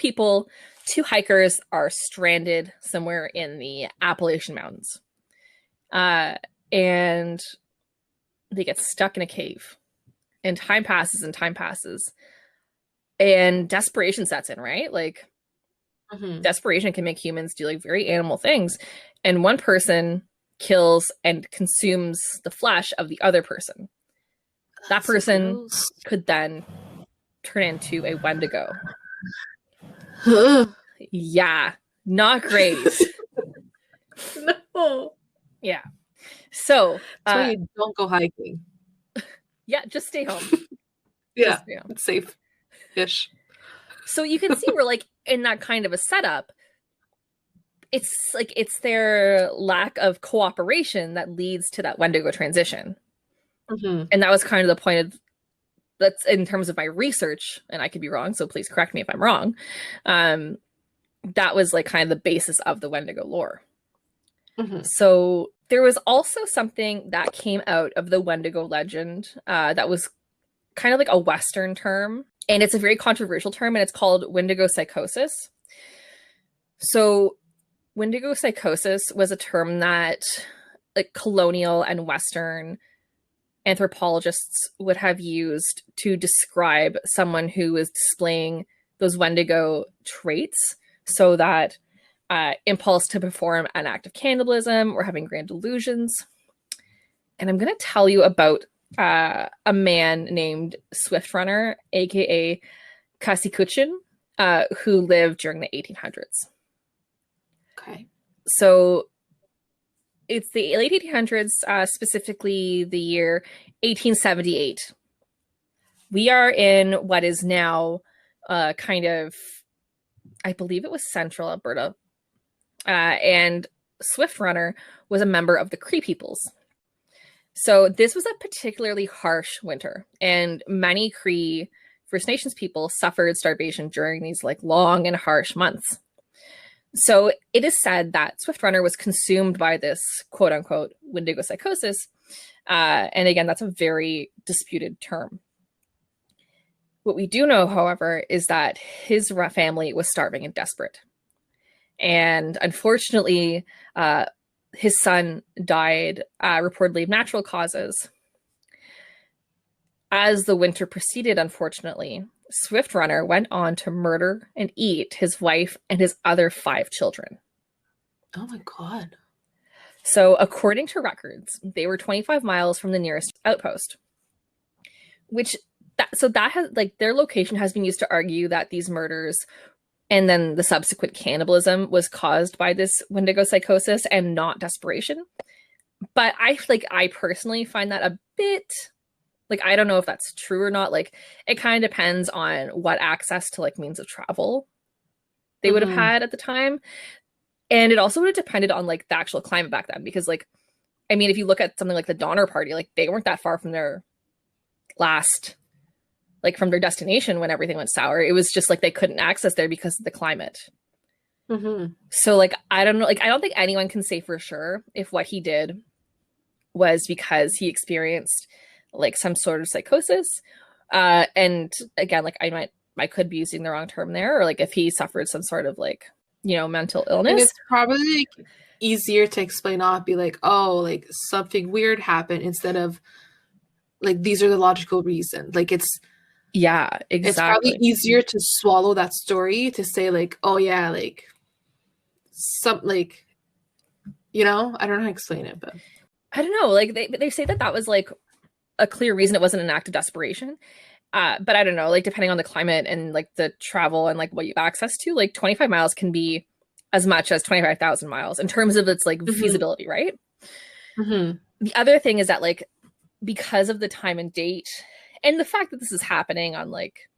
Speaker 2: hikers are stranded somewhere in the Appalachian Mountains. And they get stuck in a cave. And time passes and time passes. And desperation sets in, right? Like desperation can make humans do like very animal things. And one person kills and consumes the flesh of the other person. That person could then turn into a Wendigo. Yeah, not great.
Speaker 1: No.
Speaker 2: Yeah. So
Speaker 1: you don't go hiking.
Speaker 2: Yeah, just stay home.
Speaker 1: Yeah, stay home. It's safe-ish.
Speaker 2: So you can see we're like in that kind of a setup. It's like it's their lack of cooperation that leads to that Wendigo transition. And that was kind of the point of that's in terms of my research, and I could be wrong, so please correct me if I'm wrong. That was like kind of the basis of the Wendigo lore. So there was also something that came out of the Wendigo legend that was kind of like a Western term, and it's a very controversial term, and it's called Wendigo psychosis. So Wendigo psychosis was a term that like colonial and Western anthropologists would have used to describe someone who is displaying those Wendigo traits, so that impulse to perform an act of cannibalism or having grand delusions. And I'm going to tell you about a man named Swift Runner, aka Kasikuchin, who lived during the 1800s.
Speaker 1: Okay.
Speaker 2: So it's the late 1800s, specifically the year 1878. We are in what is now kind of, I believe it was central Alberta. And Swift Runner was a member of the Cree peoples. So this was a particularly harsh winter, and many Cree First Nations people suffered starvation during these like long and harsh months. So it is said that Swift Runner was consumed by this quote unquote Wendigo psychosis. And again, that's a very disputed term. What we do know, however, is that his family was starving and desperate. And unfortunately, his son died reportedly of natural causes. As the winter proceeded, unfortunately, Swift Runner went on to murder and eat his wife and his other 5 children.
Speaker 1: Oh my God.
Speaker 2: So according to records, they were 25 miles from the nearest outpost, that has like their location has been used to argue that these murders and then the subsequent cannibalism was caused by this Wendigo psychosis and not desperation. But I personally find that a bit, like, I don't know if that's true or not. Like, it kind of depends on what access to like means of travel they would have had at the time. And it also would have depended on like the actual climate back then, because like, I mean, if you look at something like the Donner Party, like they weren't that far from their from their destination when everything went sour. It was just like they couldn't access there because of the climate. So like, I don't know, like, I don't think anyone can say for sure if what he did was because he experienced like some sort of psychosis. And again, like I could be using the wrong term there, or like if he suffered some sort of like, mental illness.
Speaker 1: And it's probably like easier to explain off, be like, oh, like something weird happened, instead of like, these are the logical reasons. Like
Speaker 2: Yeah, exactly.
Speaker 1: It's probably easier to swallow that story to say like, oh yeah, like some like, I don't know how to explain it, but
Speaker 2: I don't know. Like they say that was like a clear reason it wasn't an act of desperation. But I don't know, like depending on the climate and like the travel and like what you have access to, like 25 miles can be as much as 25,000 miles in terms of its like feasibility, right? The other thing is that like, because of the time and date and the fact that this is happening on like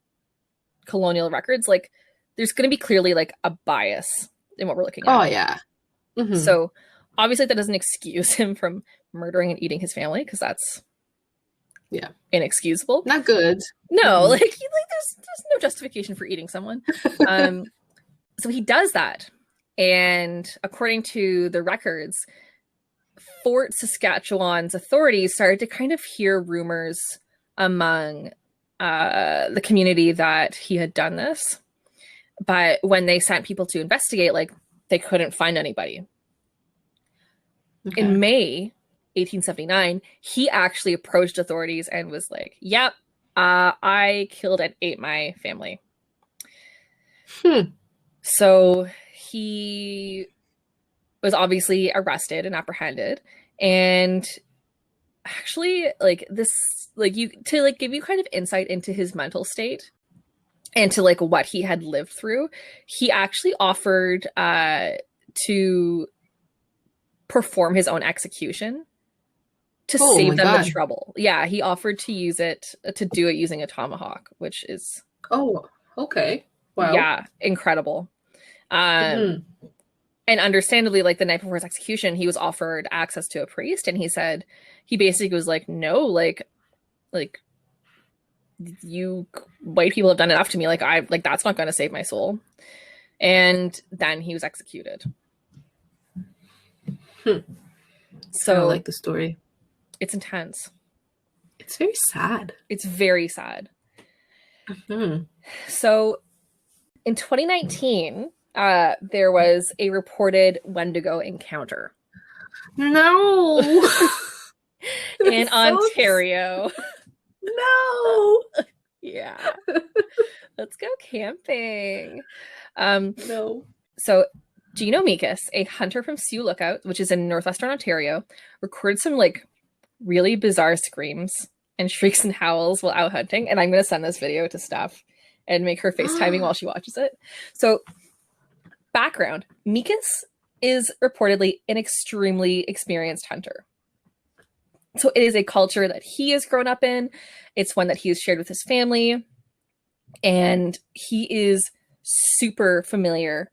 Speaker 2: colonial records, like there's going to be clearly like a bias in what we're looking at.
Speaker 1: Oh yeah.
Speaker 2: So obviously that doesn't excuse him from murdering and eating his family, because that's inexcusable.
Speaker 1: Not good.
Speaker 2: No, like there's no justification for eating someone. So he does that. And according to the records, Fort Saskatchewan's authorities started to kind of hear rumors among the community that he had done this. But when they sent people to investigate, like they couldn't find anybody. In May 1879, he actually approached authorities and was like, yep, I killed and ate my family. So he was obviously arrested and apprehended, and actually like this, like to like give you kind of insight into his mental state and to like what he had lived through, he actually offered to perform his own execution to save them the trouble. Yeah, he offered to do it using a tomahawk, which is
Speaker 1: okay. Wow.
Speaker 2: Yeah, incredible. And understandably, like the night before his execution, he was offered access to a priest, and he basically was like, no, like you white people have done enough to me, like that's not going to save my soul. And then he was executed. So
Speaker 1: I like the story.
Speaker 2: It's intense.
Speaker 1: It's very sad.
Speaker 2: It's very sad. So in 2019, there was a reported Wendigo encounter.
Speaker 1: No.
Speaker 2: In Ontario.
Speaker 1: No.
Speaker 2: Yeah. Let's go camping.
Speaker 1: No.
Speaker 2: So Gino Meekus, a hunter from Sioux Lookout, which is in northwestern Ontario, recorded some like really bizarre screams and shrieks and howls while out hunting. And I'm going to send this video to Steph and make her FaceTiming while she watches it. So background, Meekus is reportedly an extremely experienced hunter. So it is a culture that he has grown up in. It's one that he has shared with his family. And he is super familiar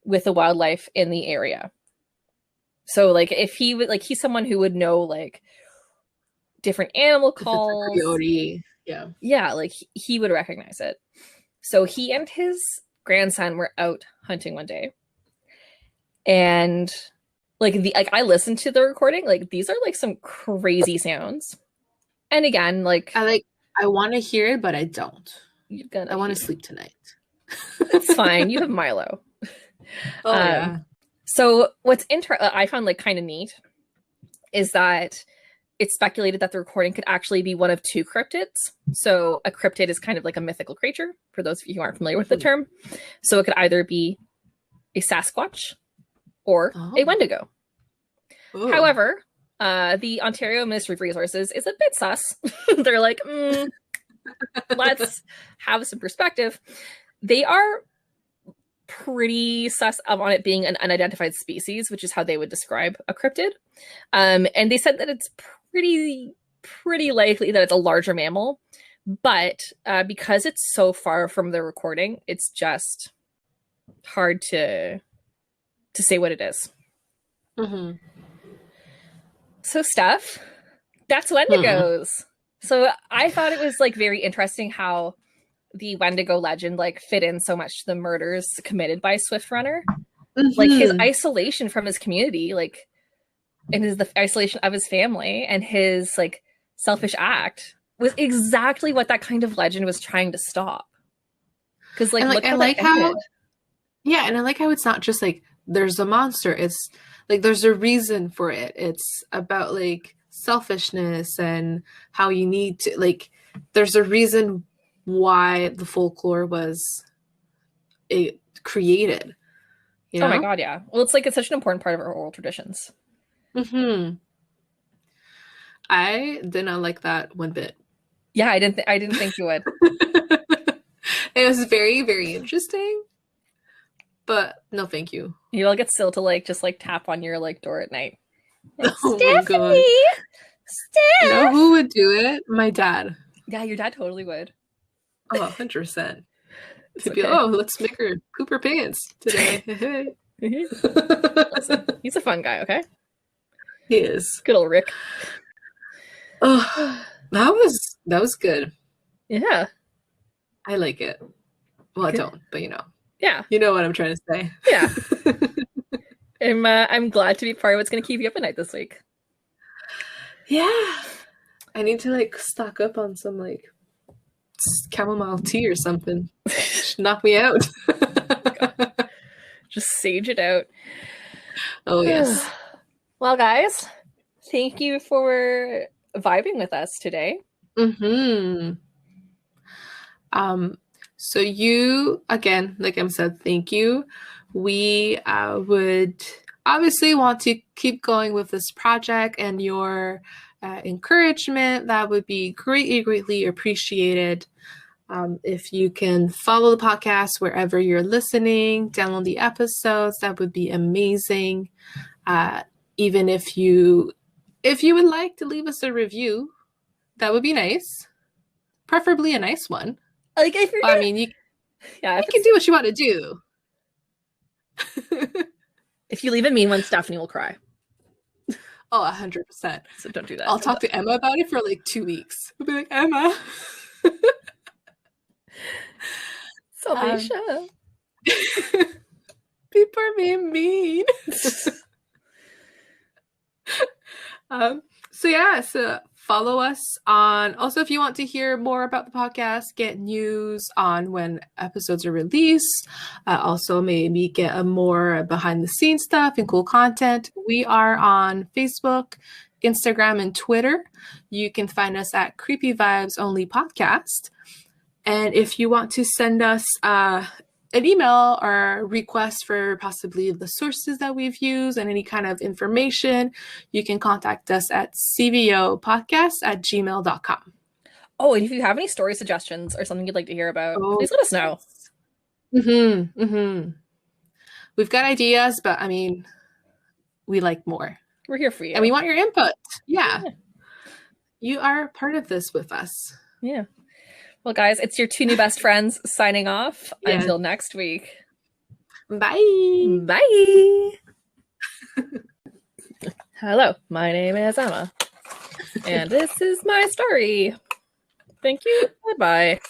Speaker 2: with the wildlife in the area. So like if he would, like, he's someone who would know like different animal calls. Yeah, like he would recognize it. So he and his grandson were out hunting one day, And like I listened to the recording, like these are like some crazy sounds. And again, like
Speaker 1: I want to hear it, but I don't. I want to sleep tonight.
Speaker 2: It's fine. You have Milo.
Speaker 1: Oh yeah.
Speaker 2: So what's I found like kind of neat is that it's speculated that the recording could actually be one of two cryptids. So a cryptid is kind of like a mythical creature, for those of you who aren't familiar with the term. So it could either be a Sasquatch or a Wendigo. Ooh. However, the Ontario Ministry of Resources is a bit sus. They're like, let's have some perspective. They are pretty sus on it being an unidentified species, which is how they would describe a cryptid. And they said that it's pretty likely that it's a larger mammal, but because it's so far from the recording, it's just hard to say what it is. Mm-hmm. So Steph, that's Wendigos. So I thought it was like very interesting how the Wendigo legend like fit in so much to the murders committed by Swift Runner. Like his isolation from his community, like and the isolation of his family and his like selfish act was exactly what that kind of legend was trying to stop. Because like, look how that ended.
Speaker 1: Yeah, and I like how it's not just like there's a monster. It's like there's a reason for it. It's about like selfishness and how you need to like there's a reason why the folklore was created. You know?
Speaker 2: Oh my god, yeah. Well, it's like it's such an important part of our oral traditions.
Speaker 1: I did not like that one bit.
Speaker 2: Yeah, I didn't think you would.
Speaker 1: It was very, very interesting. But no, thank you.
Speaker 2: You all get still to like just like tap on your like door at night.
Speaker 1: Like, oh Stephanie! Steph! You know who would do it? My dad.
Speaker 2: Yeah, your dad totally would.
Speaker 1: Oh, 100%. To be like, let's make her poop her pants today.
Speaker 2: Listen, he's a fun guy, okay?
Speaker 1: He is.
Speaker 2: Good old Rick.
Speaker 1: Oh, that was good.
Speaker 2: Yeah.
Speaker 1: I like it. Well, good. I don't, but you know.
Speaker 2: Yeah.
Speaker 1: You know what I'm trying to say.
Speaker 2: Yeah. I'm glad to be part of what's going to keep you up at night this week.
Speaker 1: Yeah. I need to like stock up on some like chamomile tea or something. Knock me out.
Speaker 2: Just sage it out.
Speaker 1: Oh, yes.
Speaker 2: Well, guys, thank you for vibing with us today.
Speaker 1: So you, again, like I said, thank you. We would obviously want to keep going with this project, and your encouragement, that would be greatly appreciated. If you can follow the podcast wherever you're listening, download the episodes, that would be amazing. Even if you would like to leave us a review, that would be nice. Preferably a nice one.
Speaker 2: Like if you're
Speaker 1: I mean, you can do what you want to do.
Speaker 2: If you leave a mean one, Stephanie will cry.
Speaker 1: Oh, 100%.
Speaker 2: So don't do that.
Speaker 1: I'll talk to Emma about it for like 2 weeks. I'll be like, Emma.
Speaker 2: Salvation.
Speaker 1: People are being mean. So follow us on. Also, if you want to hear more about the podcast, get news on when episodes are released. Also, maybe get a more behind the scenes stuff and cool content. We are on Facebook, Instagram, and Twitter. You can find us at Creepy Vibes Only Podcast. And if you want to send us an email or request for possibly the sources that we've used and any kind of information, you can contact us at cvopodcast@gmail.com.
Speaker 2: Oh, and if you have any story suggestions or something you'd like to hear about, please let us know.
Speaker 1: We've got ideas, but I mean, we like more.
Speaker 2: We're here for you.
Speaker 1: And we want your input. Yeah. You are part of this with us.
Speaker 2: Yeah. Well, guys, it's your two new best friends signing off. Until next week.
Speaker 1: Bye.
Speaker 2: Bye. Hello, my name is Emma. And this is my story. Thank you. Bye-bye.